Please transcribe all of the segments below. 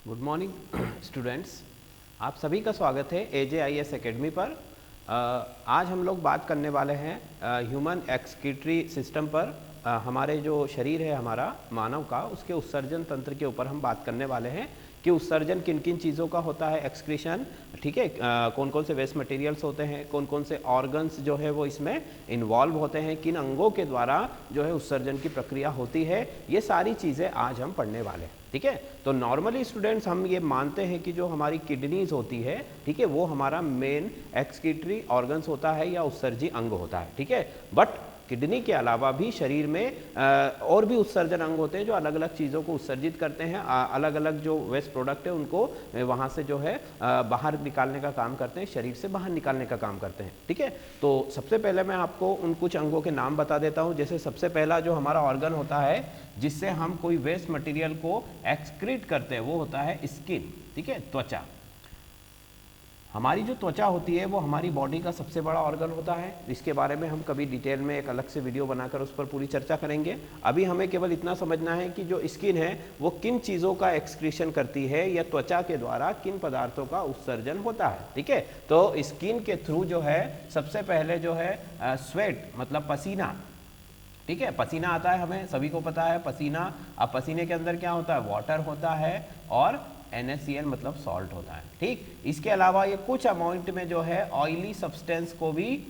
Good morning students, आप सभी का स्वागत है AJIS एकेडमी पर। आज हम लोग बात करने वाले हैं ह्यूमन एक्सक्रीटरी सिस्टम पर। हमारे जो शरीर है हमारा मानव का, उसके उत्सर्जन तंत्र के ऊपर हम बात करने वाले हैं कि उत्सर्जन किन किन चीज़ों का होता है, एक्सक्रीशन, ठीक है, कौन कौन से वेस्ट मटेरियल्स होते हैं, कौन कौन से ऑर्गन्स जो है वो इसमें इन्वॉल्व होते हैं, किन अंगों के द्वारा जो है उत्सर्जन की प्रक्रिया होती है, ये सारी चीज़ें आज हम पढ़ने वाले हैं। ठीक है, तो नॉर्मली स्टूडेंट्स हम ये मानते हैं कि जो हमारी किडनीज होती है, ठीक है, वो हमारा मेन एक्सक्रीटरी ऑर्गन्स होता है या उत्सर्जी अंग होता है। ठीक है, बट किडनी के अलावा भी शरीर में और भी उत्सर्जन अंग होते हैं जो अलग अलग चीज़ों को उत्सर्जित करते हैं। अलग अलग जो वेस्ट प्रोडक्ट है उनको वहाँ से जो है बाहर निकालने का काम करते हैं, शरीर से बाहर निकालने का काम करते हैं। ठीक है, तो सबसे पहले मैं आपको उन कुछ अंगों के नाम बता देता हूँ। जैसे सबसे पहला जो हमारा ऑर्गन होता है जिससे हम कोई वेस्ट मटेरियल को एक्सक्रीट करते हैं वो होता है स्किन। ठीक है, त्वचा। हमारी जो त्वचा होती है वो हमारी बॉडी का सबसे बड़ा ऑर्गन होता है। इसके बारे में हम कभी डिटेल में एक अलग से वीडियो बनाकर उस पर पूरी चर्चा करेंगे। अभी हमें केवल इतना समझना है कि जो स्किन है वो किन चीज़ों का एक्सक्रीशन करती है या त्वचा के द्वारा किन पदार्थों का उत्सर्जन होता है। ठीक है, तो स्किन के थ्रू जो है सबसे पहले जो है स्वेट मतलब पसीना, ठीक है, पसीना आता है, हमें सभी को पता है पसीना। अब पसीने के अंदर क्या होता है, वाटर होता है और NaCl मतलब सॉल्ट होता है। ठीक, इसके अलावा ये कुछ अमाउंट में जो है ऑयली सब्सटेंस को भी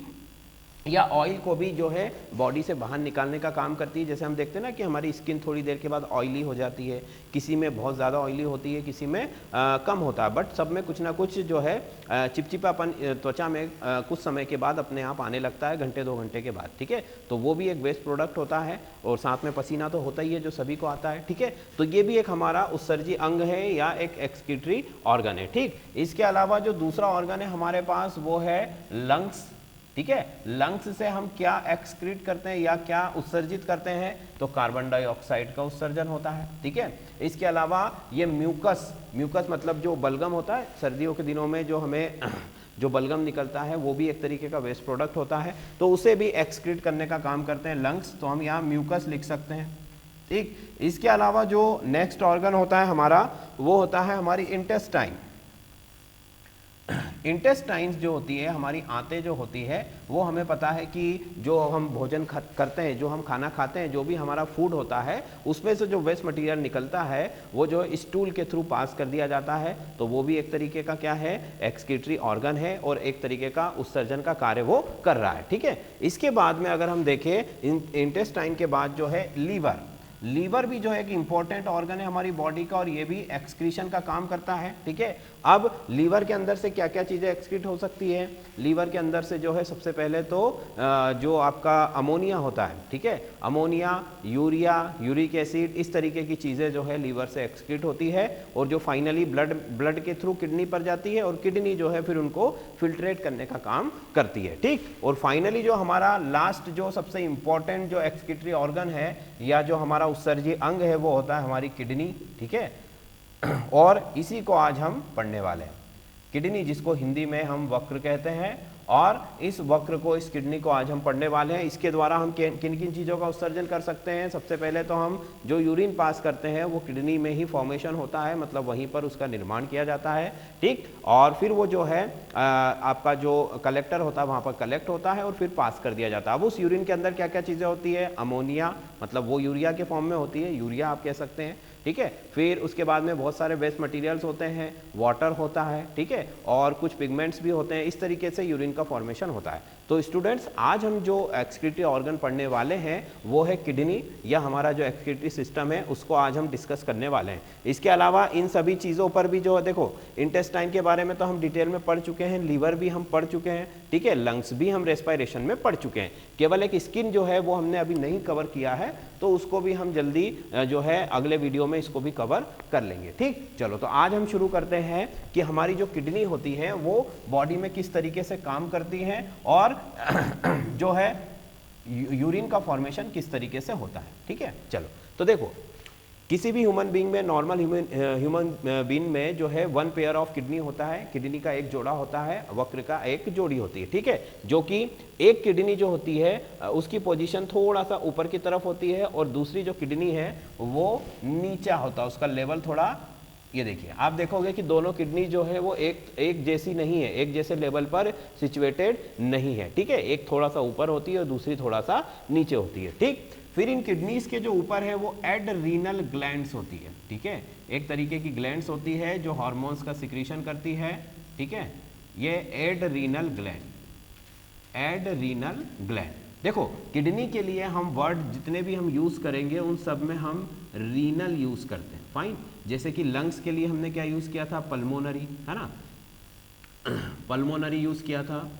या ऑयल को भी जो है बॉडी से बाहर निकालने का काम करती है। जैसे हम देखते हैं ना कि हमारी स्किन थोड़ी देर के बाद ऑयली हो जाती है, किसी में बहुत ज़्यादा ऑयली होती है, किसी में कम होता है, बट सब में कुछ ना कुछ जो है चिपचिपापन त्वचा में कुछ समय के बाद अपने आप आने लगता है, घंटे 2 घंटे के बाद। ठीक है, तो वो भी एक वेस्ट प्रोडक्ट होता है और साथ में पसीना तो होता ही है जो सभी को आता है। ठीक है, तो ये भी एक हमारा उत्सर्जी अंग है या एक एक्सक्रीटरी ऑर्गन है। ठीक, इसके अलावा जो दूसरा ऑर्गन है हमारे पास वो है लंग्स। ठीक है, लंग्स से हम क्या एक्सक्रीट करते हैं या क्या उत्सर्जित करते हैं, तो कार्बन डाइऑक्साइड का उत्सर्जन होता है। ठीक है, इसके अलावा ये म्यूकस, म्यूकस मतलब जो बलगम होता है, सर्दियों के दिनों में जो हमें जो बलगम निकलता है वो भी एक तरीके का वेस्ट प्रोडक्ट होता है, तो उसे भी एक्सक्रीट करने का काम करते हैं लंग्स, तो हम यहाँ म्यूकस लिख सकते हैं। ठीक, इसके अलावा जो नेक्स्ट ऑर्गन होता है हमारा वो होता है हमारी इंटेस्टाइन। इंटेस्टाइन्स जो होती है, हमारी आंतें जो होती है, वो हमें पता है कि जो हम भोजन करते हैं, जो हम खाना खाते हैं, जो भी हमारा फूड होता है, उसमें से जो वेस्ट मटेरियल निकलता है वो जो स्टूल के थ्रू पास कर दिया जाता है, तो वो भी एक तरीके का क्या है, एक्सक्रीटरी ऑर्गन है और एक तरीके का उत्सर्जन का कार्य वो कर रहा है। ठीक है, इसके बाद में अगर हम देखें इंटेस्टाइन के बाद जो है लीवर, लीवर भी जो है एक इंपॉर्टेंट ऑर्गन है हमारी बॉडी का और ये भी एक्सक्रीशन का काम करता है। ठीक है, अब लीवर के अंदर से क्या क्या चीज़ें एक्सक्रीट हो सकती है, लीवर के अंदर से जो है सबसे पहले तो जो आपका अमोनिया होता है, ठीक है, अमोनिया, यूरिया, यूरिक एसिड, इस तरीके की चीज़ें जो है लीवर से एक्सक्रीट होती है और जो फाइनली ब्लड के थ्रू किडनी पर जाती है और किडनी जो है फिर उनको फिल्ट्रेट करने का काम करती है। ठीक, और फाइनली जो हमारा लास्ट जो सबसे इंपॉर्टेंट जो एक्सक्रीटरी ऑर्गन है या जो हमारा उत्सर्जी अंग है वो होता है हमारी किडनी। ठीक है, और इसी को आज हम पढ़ने वाले हैं, किडनी, जिसको हिंदी में हम वक्र कहते हैं, और इस वक्र को, इस किडनी को आज हम पढ़ने वाले हैं। इसके द्वारा हम किन किन चीज़ों का उत्सर्जन कर सकते हैं, सबसे पहले तो हम जो यूरिन पास करते हैं वो किडनी में ही फॉर्मेशन होता है, मतलब वहीं पर उसका निर्माण किया जाता है। ठीक, और फिर वो जो है आपका जो कलेक्टर होता है वहाँ पर कलेक्ट होता है और फिर पास कर दिया जाता है। अब उस यूरिन के अंदर क्या क्या चीज़ें होती है, अमोनिया, मतलब वो यूरिया के फॉर्म में होती है, यूरिया आप कह सकते हैं। ठीक है, फिर उसके बाद में बहुत सारे वेस्ट मटेरियल्स होते हैं, वाटर होता है, ठीक है, और कुछ पिगमेंट्स भी होते हैं। इस तरीके से यूरिन का फॉर्मेशन होता है। तो स्टूडेंट्स, आज हम जो एक्सक्रीटरी ऑर्गन पढ़ने वाले हैं वो है किडनी या हमारा जो एक्सक्रीटरी सिस्टम है उसको आज हम डिस्कस करने वाले हैं। इसके अलावा इन सभी चीज़ों पर भी जो है, देखो, इंटेस्टाइन के बारे में तो हम डिटेल में पढ़ चुके हैं, लीवर भी हम पढ़ चुके हैं, ठीक है, लंग्स भी हम रेस्पिरेशन में पढ़ चुके हैं, केवल एक स्किन जो है वो हमने अभी नहीं कवर किया है, तो उसको भी हम जल्दी जो है अगले वीडियो में इसको भी कवर कर लेंगे। ठीक, चलो, तो आज हम शुरू करते हैं कि हमारी जो किडनी होती है वो बॉडी में किस तरीके से काम करती है और जो है यूरिन का फॉर्मेशन किस तरीके से होता है। ठीक है, चलो, तो देखो, किसी भी ह्यूमन बीइंग में, नॉर्मल ह्यूमन बीइंग में जो है 1 पेयर ऑफ किडनी होता है, किडनी का एक जोड़ा होता है, वक्र का एक जोड़ी होती है। ठीक है, जो कि एक किडनी जो होती है उसकी पोजीशन थोड़ा सा ऊपर की तरफ होती है और दूसरी जो किडनी है वो नीचा होता है, उसका लेवल थोड़ा ये देखिए, आप देखोगे कि दोनों किडनी जो है वो एक जैसी नहीं है, एक जैसे लेवल पर सिचुएटेड नहीं है, ठीक है। एक थोड़ा सा ऊपर होती है और दूसरी थोड़ा सा नीचे होती है, ठीक। फिर इन किडनीज के जो ऊपर है वो एड्रीनल ग्लैंड्स होती है, ठीक है। एक तरीके की ग्लैंड्स होती है जो हार्मोन्स का सिक्रीशन करती है, ठीक है। ये एड्रीनल ग्लैंड। देखो, किडनी के लिए हम वर्ड जितने भी हम यूज करेंगे उन सब में हम रीनल यूज करते हैं, फाइन। जैसे कि लंग्स के लिए हमने क्या यूज किया था, पल्मोनरी, है ना, पल्मोनरी यूज किया था।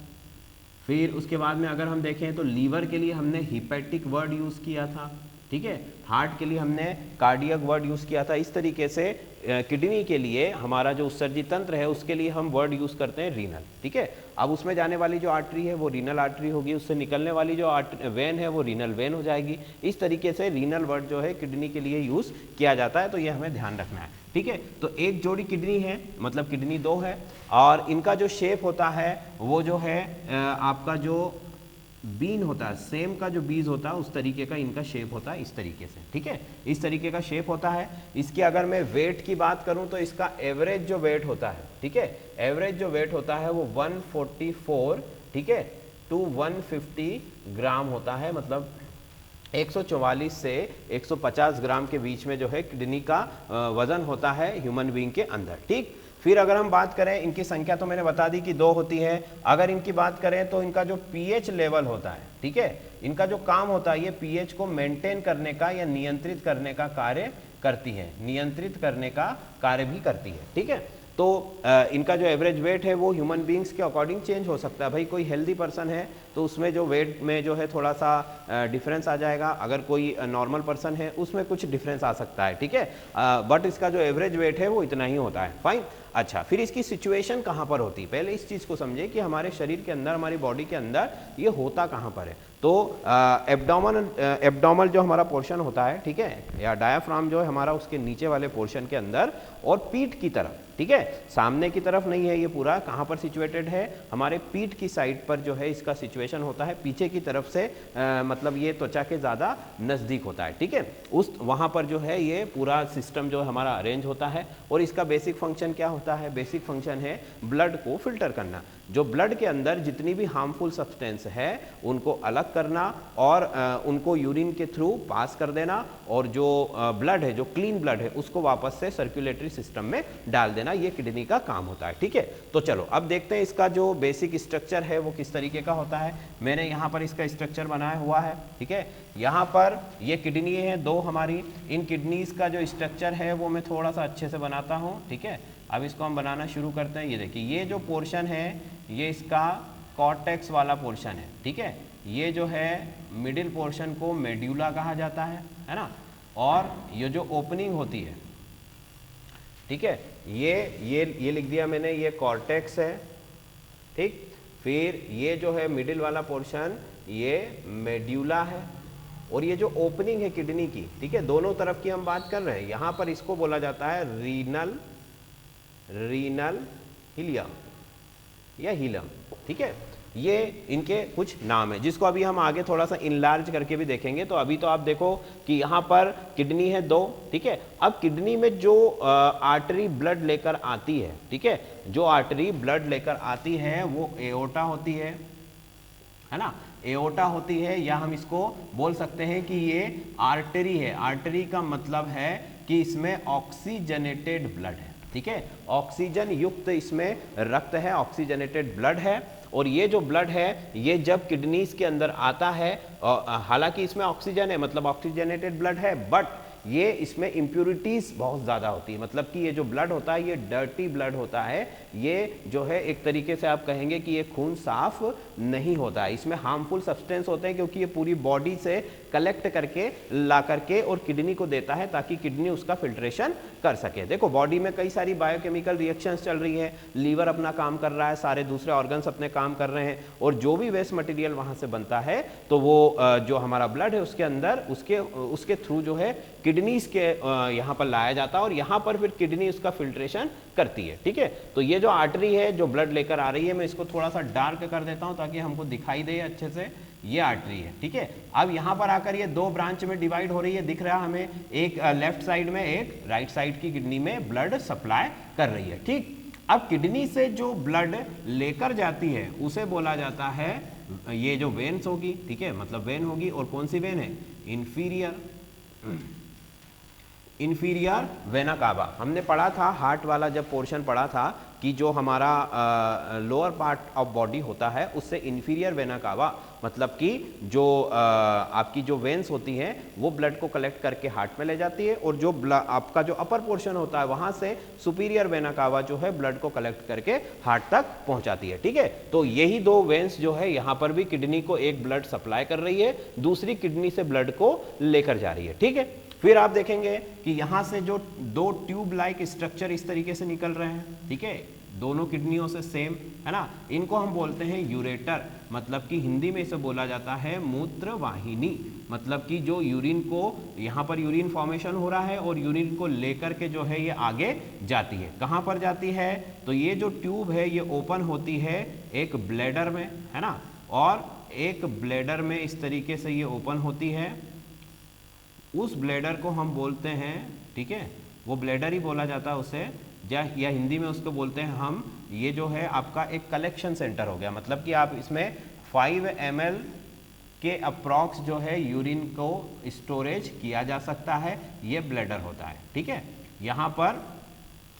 फिर उसके बाद में अगर हम देखें तो लीवर के लिए हमने हिपैटिक वर्ड यूज किया था, ठीक है। हार्ट के लिए हमने कार्डियक वर्ड यूज किया था। इस तरीके से किडनी के लिए हमारा जो उत्सर्जी तंत्र है उसके लिए हम वर्ड यूज करते हैं रीनल, ठीक है। अब उसमें जाने वाली जो आर्टरी है वो रीनल आर्टरी होगी, उससे निकलने वाली जो वेन है वो रीनल वेन हो जाएगी। इस तरीके से रीनल वर्ड जो है किडनी के लिए यूज किया जाता है, तो ये हमें ध्यान रखना है, ठीक है। तो एक जोड़ी किडनी है, मतलब किडनी दो है, और इनका जो शेप होता है वो जो है आपका जो बीन होता है, सेम का जो बीज होता है उस तरीके का इनका शेप होता है, इस तरीके से, ठीक है। इस तरीके का शेप होता है। इसकी अगर मैं वेट की बात करूं तो इसका एवरेज जो वेट होता है, ठीक है, एवरेज जो वेट होता है वो 144, ठीक है, टू 150 ग्राम होता है। मतलब 144 से 150 ग्राम के बीच में जो है किडनी का वजन होता है ह्यूमन बीइंग के अंदर, ठीक। फिर अगर हम बात करें, इनकी संख्या तो मैंने बता दी कि 2 होती है। अगर इनकी बात करें तो इनका जो पीएच लेवल होता है, ठीक है, इनका जो काम होता है ये पीएच को मेंटेन करने का या नियंत्रित करने का कार्य करती है, नियंत्रित करने का कार्य भी करती है, ठीक है। तो इनका जो एवरेज वेट है वो ह्यूमन बीइंग्स के अकॉर्डिंग चेंज हो सकता है। भाई कोई हेल्दी पर्सन है तो उसमें जो वेट में जो है थोड़ा सा डिफरेंस आ जाएगा, अगर कोई नॉर्मल पर्सन है उसमें कुछ डिफरेंस आ सकता है, ठीक है। बट इसका जो एवरेज वेट है वो इतना ही होता है, फाइन। अच्छा, फिर इसकी सिचुएशन कहाँ पर होती है, पहले इस चीज़ को समझे कि हमारे शरीर के अंदर, हमारी बॉडी के अंदर ये होता कहाँ पर है। तो एब्डोमल जो हमारा पोर्शन होता है, ठीक है, या डायाफ्राम जो है हमारा, उसके नीचे वाले पोर्शन के अंदर और पीठ की तरफ, ठीक है, सामने की तरफ नहीं है ये पूरा, कहाँ पर सिचुएटेड है, हमारे पीठ की साइड पर जो है इसका सिचुएशन होता है। पीछे की तरफ से मतलब ये त्वचा के ज़्यादा नज़दीक होता है, ठीक है, उस वहाँ पर जो है ये पूरा सिस्टम जो है हमारा अरेंज होता है। और इसका बेसिक फंक्शन क्या होता है, बेसिक फंक्शन है ब्लड को फिल्टर करना। जो ब्लड के अंदर जितनी भी हार्मफुल सब्सटेंस है उनको अलग करना और उनको यूरिन के थ्रू पास कर देना, और जो ब्लड है, जो क्लीन ब्लड है, उसको वापस से सर्कुलेटरी सिस्टम में डाल देना। ये किडनी का काम होता है, ठीक है। तो चलो अब देखते हैं इसका जो बेसिक स्ट्रक्चर है वो किस तरीके का होता है। मैंने यहाँ पर इसका स्ट्रक्चर बनाया हुआ है, ठीक है। यहाँ पर ये किडनी है दो हमारी, इन किडनीज का जो स्ट्रक्चर है वो मैं थोड़ा सा अच्छे से बनाता हूँ, ठीक है। अब इसको हम बनाना शुरू करते हैं। ये देखिए, ये जो पोर्शन है ये इसका कॉर्टेक्स वाला पोर्शन है, ठीक है। ये जो है मिडिल पोर्शन को मेड्यूला कहा जाता है ना। और ये जो ओपनिंग होती है, ठीक है, ये लिख दिया मैंने, ये कॉर्टेक्स है, ठीक। फिर ये जो है मिडिल वाला पोर्शन ये मेड्यूला है, और ये जो ओपनिंग है किडनी की, ठीक है, दोनों तरफ की हम बात कर रहे हैं, यहाँ पर इसको बोला जाता है रीनल हिलियम या हीलम, ठीक है। ये इनके कुछ नाम है जिसको अभी हम आगे थोड़ा सा इनलार्ज करके भी देखेंगे। तो अभी तो आप देखो कि यहाँ पर किडनी है दो, ठीक है। अब किडनी में जो आर्टरी ब्लड लेकर आती है, ठीक है, जो आर्टरी ब्लड लेकर आती है वो एओर्टा होती है ना, एओर्टा होती है, या हम इसको बोल सकते हैं कि ये आर्टरी है। आर्टरी का मतलब है कि इसमें ऑक्सीजनेटेड ब्लड है, ठीक है, ऑक्सीजन युक्त इसमें रक्त है, ऑक्सीजनेटेड ब्लड है। और ये जो ब्लड है ये जब किडनीज के अंदर आता है, हालांकि इसमें ऑक्सीजन है, मतलब ऑक्सीजनेटेड ब्लड है, बट ये इसमें इम्प्यूरिटीज बहुत ज़्यादा होती है। मतलब कि ये जो ब्लड होता है ये डर्टी ब्लड होता है, ये जो है एक तरीके से आप कहेंगे कि ये खून साफ नहीं होता है, इसमें हार्मफुल सब्सटेंस होते हैं, क्योंकि ये पूरी बॉडी से कलेक्ट करके ला करके और किडनी को देता है ताकि किडनी उसका फिल्ट्रेशन कर सके। देखो बॉडी में कई सारी बायोकेमिकल रिएक्शंस चल रही है, लीवर अपना काम कर रहा है, सारे दूसरे ऑर्गन्स अपने काम कर रहे हैं, और जो भी वेस्ट मटेरियल वहाँ से बनता है तो वो जो हमारा ब्लड है उसके अंदर उसके थ्रू जो है किडनीज के यहाँ पर लाया जाता है, और यहाँ पर फिर किडनी उसका फिल्ट्रेशन करती है, ठीक है। तो ये जो आर्टरी है जो ब्लड लेकर आ रही है, मैं इसको थोड़ा सा डार्क कर देता हूँ ताकि हमको दिखाई दे अच्छे से ये आर्टरी है, ठीक है। अब यहाँ पर आकर ये दो ब्रांच में डिवाइड हो रही है, दिख रहा है हमें, एक लेफ्ट साइड में, एक राइट साइड की किडनी में ब्लड सप्लाई कर रही है, ठीक। अब किडनी से जो ब्लड लेकर जाती है उसे बोला जाता है, ये जो वेन्स होगी, ठीक है, मतलब वेन होगी, और कौन सी वेन है, इंफीरियर वेना कावा। हमने पढ़ा था हार्ट वाला जब पोर्शन पढ़ा था कि जो हमारा लोअर पार्ट ऑफ बॉडी होता है उससे इंफीरियर वेना कावा, मतलब कि जो आपकी जो वेन्स होती हैं वो ब्लड को कलेक्ट करके हार्ट में ले जाती है, और जो आपका जो अपर पोर्शन होता है वहां से सुपीरियर वेना कावा जो है ब्लड को कलेक्ट करके हार्ट तक पहुंचाती है, ठीक है। तो यही दो वेन्स जो है यहाँ पर भी किडनी को एक ब्लड सप्लाई कर रही है, दूसरी किडनी से ब्लड को लेकर जा रही है, ठीक है। फिर आप देखेंगे कि यहां से जो दो ट्यूब लाइक स्ट्रक्चर इस तरीके से निकल रहे हैं, ठीक है, दोनों किडनियों से सेम, है ना, इनको हम बोलते हैं यूरेटर, मतलब कि हिंदी में इसे बोला जाता है मूत्र वाहिनी। मतलब कि जो यूरिन को, यहाँ पर यूरिन फॉर्मेशन हो रहा है और यूरिन को लेकर के जो है ये आगे जाती है। कहाँ पर जाती है, तो ये जो ट्यूब है ये ओपन होती है एक ब्लैडर में, है ना, और एक ब्लैडर में इस तरीके से ये ओपन होती है, उस ब्लैडर को हम बोलते हैं, ठीक है, वो ब्लैडर ही बोला जाता है उसे, या हिंदी में उसको बोलते हैं हम, ये जो है आपका एक कलेक्शन सेंटर हो गया। मतलब कि आप इसमें 5 ml के अप्रॉक्स जो है यूरिन को स्टोरेज किया जा सकता है, ये ब्लैडर होता है, ठीक है। यहाँ पर,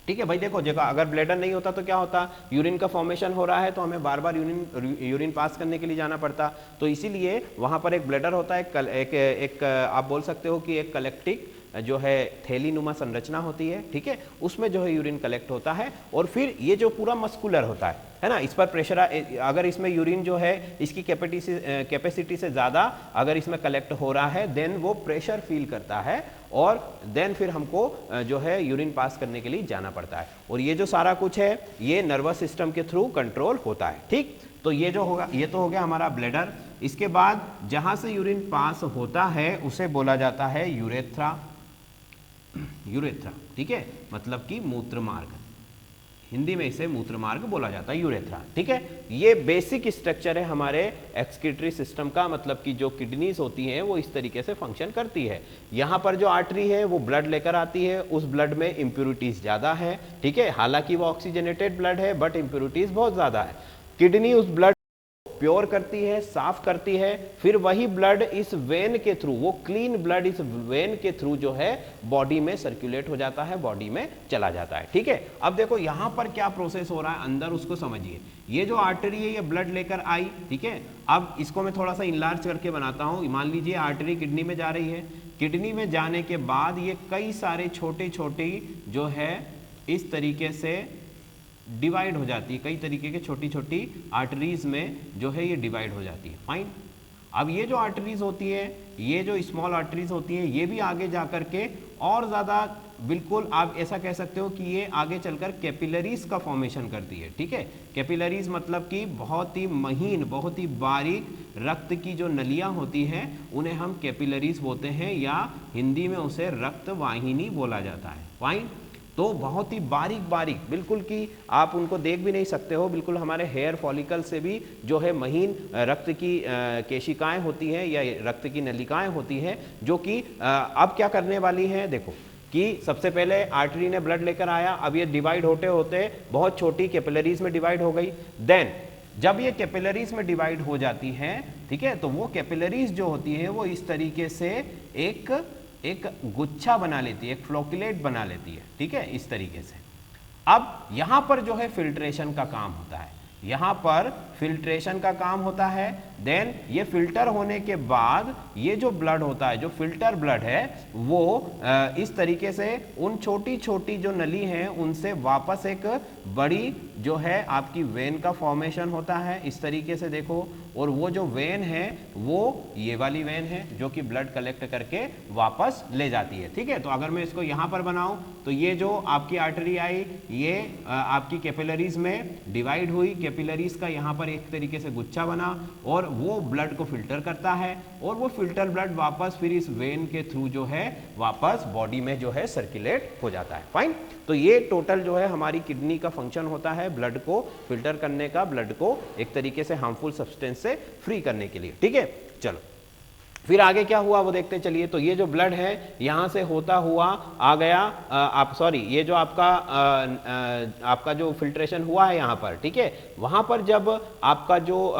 ठीक है भाई, देखो जगह अगर ब्लैडर नहीं होता तो क्या होता, यूरिन का फॉर्मेशन हो रहा है तो हमें बार बार यूरिन पास करने के लिए जाना पड़ता, तो इसीलिए वहां पर एक ब्लैडर होता है, एक आप बोल सकते हो कि एक कलेक्टिक जो है थैली नुमा संरचना होती है, ठीक है, उसमें जो है यूरिन कलेक्ट होता है, और फिर ये जो पूरा मस्कुलर होता है ना, इस पर प्रेशर, अगर इसमें यूरिन जो है इसकी कैपेसिटी से ज़्यादा अगर इसमें कलेक्ट हो रहा है देन वो प्रेशर फील करता है, और देन फिर हमको जो है यूरिन पास करने के लिए जाना पड़ता है, और ये जो सारा कुछ है ये नर्वस सिस्टम के थ्रू कंट्रोल होता है, ठीक। तो ये जो होगा, ये तो हो गया हमारा ब्लैडर। इसके बाद जहां से यूरिन पास होता है उसे बोला जाता है यूरेथ्रा, ठीक है, मतलब कि मूत्र मार्ग, हिंदी में इसे मूत्र मार्ग बोला जाता है, यूरेथ्रा, ठीक है। ये बेसिक स्ट्रक्चर है हमारे एक्सक्रीटरी सिस्टम का, मतलब कि जो किडनीज होती हैं वो इस तरीके से फंक्शन करती है। यहाँ पर जो आर्टरी है वो ब्लड लेकर आती है, उस ब्लड में इंप्योरिटीज ज्यादा है, ठीक है, हालांकि वो ऑक्सीजनेटेड ब्लड है बट इंप्योरिटीज बहुत ज्यादा है। किडनी उस ब्लड प्योर करती है, साफ करती है, फिर वही ब्लड इस वेन के थ्रू, वो क्लीन ब्लड इस वेन के थ्रू जो है बॉडी में सर्कुलेट हो जाता है, बॉडी में चला जाता है, ठीक है। अब देखो यहां पर क्या प्रोसेस हो रहा है अंदर, उसको समझिए। ये जो आर्टरी है ये ब्लड लेकर आई, ठीक है। अब इसको मैं थोड़ा सा इनलार्ज करके बनाता हूं। मान लीजिए आर्टरी किडनी में जा रही है, किडनी में जाने के बाद ये कई सारे छोटे छोटे जो है इस तरीके से डिवाइड हो जाती है, कई तरीके के छोटी छोटी आर्टरीज में जो है ये डिवाइड हो जाती है, फाइन। अब ये जो आर्टरीज होती है, ये जो स्मॉल आर्टरीज होती है, ये भी आगे जा करके और ज़्यादा, बिल्कुल आप ऐसा कह सकते हो कि ये आगे चलकर कैपिलरीज का फॉर्मेशन करती है, ठीक है। कैपिलरीज मतलब कि बहुत ही महीन, बहुत ही बारीक रक्त की जो नलियाँ होती हैं उन्हें हम कैपिलरीज बोलते हैं, या हिंदी में उसे रक्त वाहिनी बोला जाता है, फाइन। तो बहुत ही बारीक बारीक, बिल्कुल कि आप उनको देख भी नहीं सकते हो, बिल्कुल हमारे हेयर फॉलिकल से भी जो है महीन रक्त की केशिकाएं होती हैं या रक्त की नलिकाएं होती हैं, जो कि अब क्या करने वाली हैं, देखो कि सबसे पहले आर्टरी ने ब्लड लेकर आया, अब ये डिवाइड होते होते बहुत छोटी कैपिलरीज में डिवाइड हो गई। देन जब ये कैपिलरीज में डिवाइड हो जाती हैं, ठीक है, तो वो कैपिलरीज जो होती हैं वो इस तरीके से एक गुच्छा बना लेती है, एक फ्लोकुलेट बना लेती है, ठीक है, इस तरीके से। अब यहां पर जो है फिल्ट्रेशन का काम होता है, यहां पर फिल्ट्रेशन का काम होता है। देन ये फिल्टर होने के बाद ये जो ब्लड होता है, जो फिल्टर ब्लड है, वो इस तरीके से उन छोटी छोटी जो नली हैं उनसे वापस एक बड़ी जो है आपकी वेन का फॉर्मेशन होता है, इस तरीके से देखो। और वो जो वेन है वो ये वाली वेन है जो कि ब्लड कलेक्ट करके वापस ले जाती है, ठीक है। तो अगर मैं इसको यहाँ पर बनाऊं तो ये जो आपकी आर्टरी आई, ये आपकी कैपिलरीज में डिवाइड हुई, कैपिलरीज का यहाँ पर एक तरीके से गुच्छा बना, और वो ब्लड को फिल्टर करता है और वो फिल्टर ब्लड वापस फिर इस वेन के थ्रू जो है वापस बॉडी में जो है सर्कुलेट हो जाता है। फाइन, तो ये टोटल जो है हमारी किडनी का फंक्शन होता है ब्लड को फिल्टर करने का, ब्लड को एक तरीके से हार्मफुल सब्सटेंस से फ्री करने के लिए। ठीक है, चलो फिर आगे क्या हुआ वो देखते चलिए। तो ये जो ब्लड है यहाँ से होता हुआ आ गया ये जो आपका जो फिल्ट्रेशन हुआ है यहाँ पर, ठीक है, वहाँ पर जब आपका जो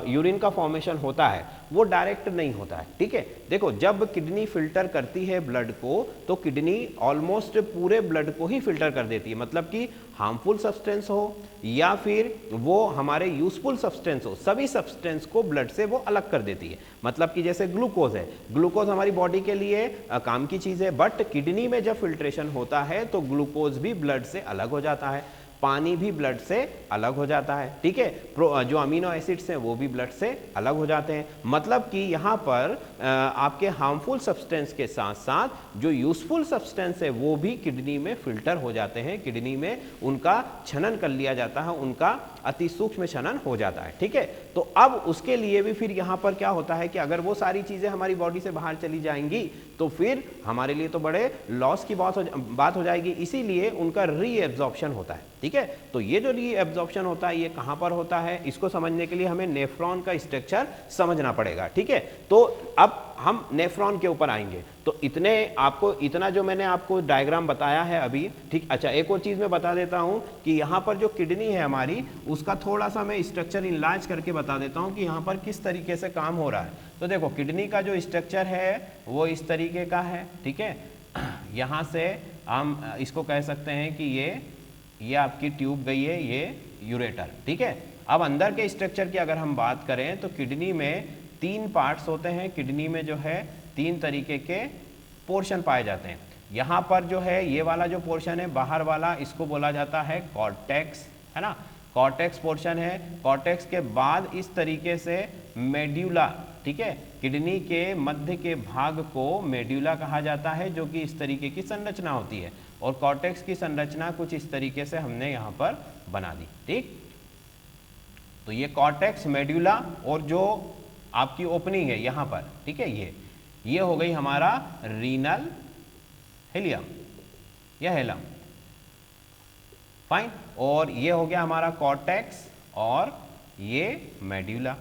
यूरिन का फॉर्मेशन होता है वो डायरेक्ट नहीं होता है। ठीक है, देखो जब किडनी फिल्टर करती है ब्लड को तो किडनी ऑलमोस्ट पूरे ब्लड को ही फिल्टर कर देती है, मतलब कि हार्मफुल सब्सटेंस हो या फिर वो हमारे यूजफुल सब्सटेंस हो, सभी सब्सटेंस को ब्लड से वो अलग कर देती है। मतलब कि जैसे ग्लूकोज है, ग्लूकोज हमारी बॉडी के लिए काम की चीज है, बट किडनी में जब फिल्ट्रेशन होता है तो ग्लूकोज भी ब्लड से अलग हो जाता है, पानी भी ब्लड से अलग हो जाता है। ठीक है, जो अमीनो एसिड्स हैं वो भी ब्लड से अलग हो जाते हैं। मतलब कि यहाँ पर आपके हार्मफुल सब्सटेंस के साथ साथ जो यूजफुल सब्सटेंस है वो भी किडनी में फिल्टर हो जाते हैं, किडनी में उनका छनन कर लिया जाता है, उनका अति सूक्ष्म छनन हो जाता है। ठीक है, तो अब उसके लिए भी फिर यहाँ पर क्या होता है कि अगर वो सारी चीजें हमारी बॉडी से बाहर चली जाएंगी तो फिर हमारे लिए तो बड़े लॉस की बात हो जाएगी, इसीलिए उनका रीएब्जॉर्प्शन होता है। ठीक है, तो ये जो रीएब्जॉर्प्शन होता है ये कहां पर होता है, इसको समझने के लिए हमें नेफ्रॉन का स्ट्रक्चर समझना पड़ेगा। ठीक है, तो अब हम नेफ्रॉन के ऊपर आएंगे। तो इतना जो मैंने आपको डायग्राम बताया है अभी, ठीक, अच्छा एक और चीज मैं बता देता हूं कि यहाँ पर जो किडनी है हमारी उसका थोड़ा सा मैं स्ट्रक्चर इनलार्ज करके बता देता हूं कि यहाँ पर किस तरीके से काम हो रहा है। तो देखो किडनी का जो स्ट्रक्चर है वो इस तरीके का है। ठीक है, यहाँ से हम इसको कह सकते हैं कि ये आपकी ट्यूब गई है, ये यूरेटर। ठीक है, अब अंदर के स्ट्रक्चर की अगर हम बात करें तो किडनी में 3 पार्ट्स होते हैं, किडनी में जो है 3 तरीके के पोर्शन पाए जाते हैं। यहाँ पर जो है ये वाला जो पोर्शन है बाहर वाला, इसको बोला जाता है कॉर्टेक्स, है ना, कॉर्टेक्स पोर्शन है। कॉर्टेक्स के बाद इस तरीके से मेड्यूला, ठीक है, किडनी के मध्य के भाग को मेड्यूला कहा जाता है, जो कि इस तरीके की संरचना होती है। और कॉर्टेक्स की संरचना कुछ इस तरीके से हमने यहाँ पर बना दी। ठीक, तो ये कॉर्टेक्स, मेड्यूला और जो आपकी ओपनिंग है यहाँ पर, ठीक है, ये हो गई हमारा रीनल हिलियम या हेलम। फाइन, और ये हो गया हमारा कॉर्टेक्स और ये मेड्यूला।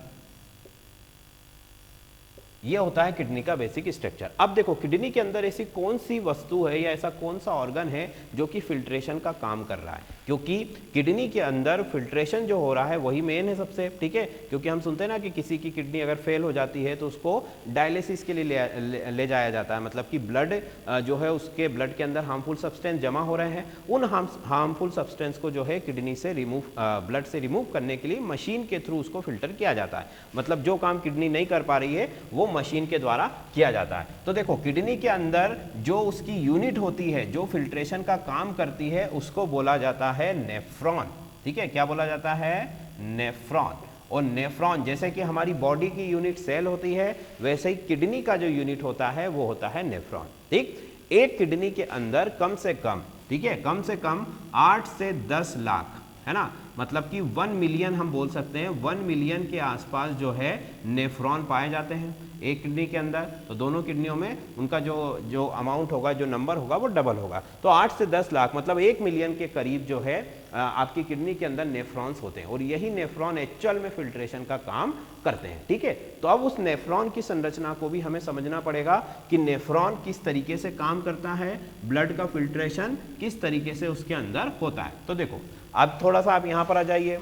ये होता है किडनी का बेसिक स्ट्रक्चर। अब देखो किडनी के अंदर ऐसी कौन सी वस्तु है या ऐसा कौन सा ऑर्गन है जो कि फिल्ट्रेशन का काम कर रहा है, क्योंकि किडनी के अंदर फिल्ट्रेशन जो हो रहा है वही मेन है सबसे। ठीक है, क्योंकि हम सुनते हैं ना कि किसी की किडनी अगर फेल हो जाती है तो उसको डायलिसिस के लिए ले जाया जाता है, मतलब कि ब्लड जो है उसके ब्लड के अंदर हार्मफुल सब्सटेंस जमा हो रहे हैं, उन हार्मफुल सब्सटेंस को जो है किडनी से ब्लड से रिमूव करने के लिए मशीन के थ्रू उसको फिल्टर किया जाता है। मतलब जो काम किडनी नहीं कर पा रही है वो मशीन के द्वारा किया जाता है। तो देखो किडनी के अंदर जो उसकी यूनिट होती है जो फिल्ट्रेशन का काम करती है उसको बोला जाता है नेफ्रॉन। ठीक है, क्या बोला जाता है, नेफ्रॉन। और नेफ्रॉन जैसे कि हमारी बॉडी की यूनिट सेल होती है, वैसे ही किडनी का जो यूनिट होता है वो होता है नेफ्रॉन। ठीक, एक किडनी के अंदर कम से कम, ठीक है, कम से कम 8 से 10 लाख, है ना, मतलब कि 1 मिलियन हम बोल सकते हैं, 1 मिलियन के आसपास जो है नेफ्रॉन पाए जाते हैं एक किडनी के अंदर। तो दोनों किडनियों में उनका जो अमाउंट होगा, जो नंबर होगा वो डबल होगा। तो 8 से 10 लाख मतलब 1 मिलियन के करीब जो है आपकी किडनी के अंदर नेफ्रॉन्स होते हैं, और यही नेफ्रॉन एक्चुअल में फिल्ट्रेशन का काम करते हैं। ठीक है, तो अब उस नेफ्रॉन की संरचना को भी हमें समझना पड़ेगा कि नेफ्रॉन किस तरीके से काम करता है, ब्लड का फिल्ट्रेशन किस तरीके से उसके अंदर होता है। तो देखो अब थोड़ा सा आप यहां पर आ जाइए,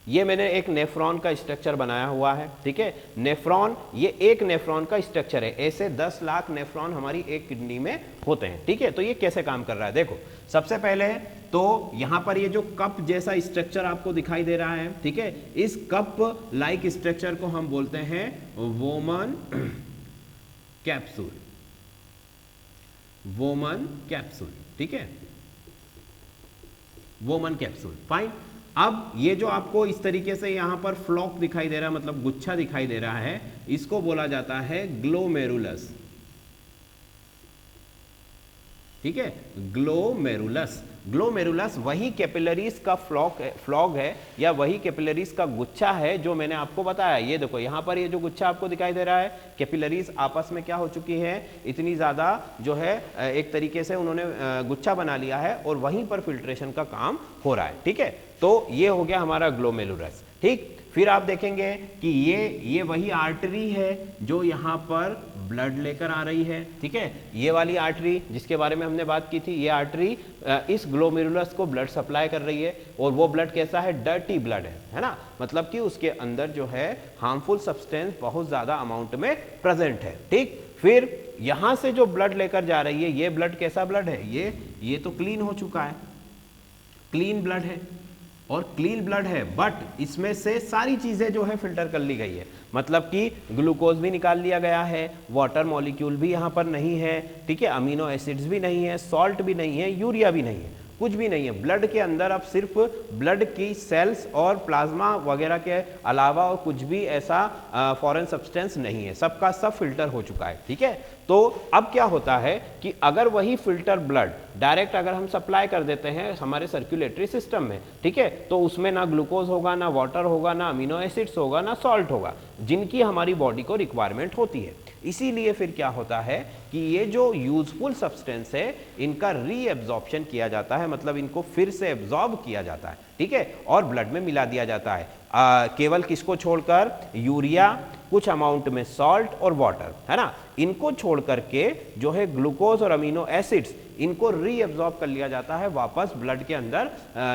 ये मैंने एक नेफ्रॉन का स्ट्रक्चर बनाया हुआ है। ठीक है, नेफ्रॉन, ये एक नेफ्रॉन का स्ट्रक्चर है, ऐसे 10 लाख नेफ्रॉन हमारी एक किडनी में होते हैं। ठीक है, तो ये कैसे काम कर रहा है, देखो सबसे पहले तो यहां पर ये जो कप जैसा स्ट्रक्चर आपको दिखाई दे रहा है, ठीक है, इस कप लाइक स्ट्रक्चर को हम बोलते हैं वोमन कैप्सूल, वोमन कैप्सूल। ठीक है, वोमन कैप्सूल। फाइन, अब ये जो आपको इस तरीके से यहां पर फ्लॉक दिखाई दे रहा है, मतलब गुच्छा दिखाई दे रहा है, इसको बोला जाता है ग्लोमेरुलस। ठीक है, ग्लोमेरुलस। ग्लोमेरुलस वही कैपिलरीज का फ्लॉग है या वही कैपिलरीज का गुच्छा है जो मैंने आपको बताया। ये देखो यहाँ पर ये जो गुच्छा आपको दिखाई दे रहा है, कैपिलरीज आपस में क्या हो चुकी है, इतनी ज़्यादा जो है एक तरीके से उन्होंने गुच्छा बना लिया है और वहीं पर फिल्ट्रेशन का काम हो रहा है। ठीक है, तो ये हो गया हमारा ग्लोमेरुलस। ठीक, फिर आप देखेंगे कि ये वही आर्टरी है जो यहाँ पर ब्लड लेकर आ रही है। ठीक है, ये वाली आर्टरी जिसके बारे में हमने बात की थी, ये आर्टरी इस ग्लोमेरुलस को ब्लड सप्लाई कर रही है और वो ब्लड कैसा है, डर्टी ब्लड है ना, मतलब कि उसके अंदर जो है हार्मफुल सब्सटेंस बहुत ज्यादा अमाउंट में प्रेजेंट है। ठीक, फिर यहां से जो ब्लड लेकर जा रही है, ये ब्लड कैसा ब्लड है, ये तो क्लीन हो चुका है, क्लीन ब्लड है और क्लीन ब्लड है, बट इसमें से सारी चीजें जो है फिल्टर कर ली गई है, मतलब कि ग्लूकोज भी निकाल लिया गया है, वाटर मॉलिक्यूल भी यहाँ पर नहीं है, ठीक है, अमीनो एसिड्स भी नहीं है, सॉल्ट भी नहीं है, यूरिया भी नहीं है, कुछ भी नहीं है। ब्लड के अंदर अब सिर्फ ब्लड की सेल्स और प्लाज्मा वगैरह के अलावा और कुछ भी ऐसा फॉरेन सब्सटेंस नहीं है, सबका सब फिल्टर हो चुका है। ठीक है, तो अब क्या होता है कि अगर वही फिल्टर ब्लड डायरेक्ट अगर हम सप्लाई कर देते हैं हमारे सर्कुलेटरी सिस्टम में, ठीक है, तो उसमें ना ग्लूकोज होगा, ना वाटर होगा, ना अमीनो एसिड्स होगा, ना सॉल्ट होगा, जिनकी हमारी बॉडी को रिक्वायरमेंट होती है। इसीलिए फिर क्या होता है कि ये जो यूजफुल सब्सटेंस है इनका रीएब्जॉर्प्शन किया जाता है, मतलब इनको फिर से एब्जॉर्ब किया जाता है। ठीक है, और ब्लड में मिला दिया जाता है, केवल किसको छोड़कर, यूरिया, कुछ अमाउंट में सॉल्ट और वाटर, है ना, इनको छोड़ करके जो है ग्लूकोज और अमीनो एसिड्स इनको रीएब्जॉर्ब कर लिया जाता है, वापस ब्लड के अंदर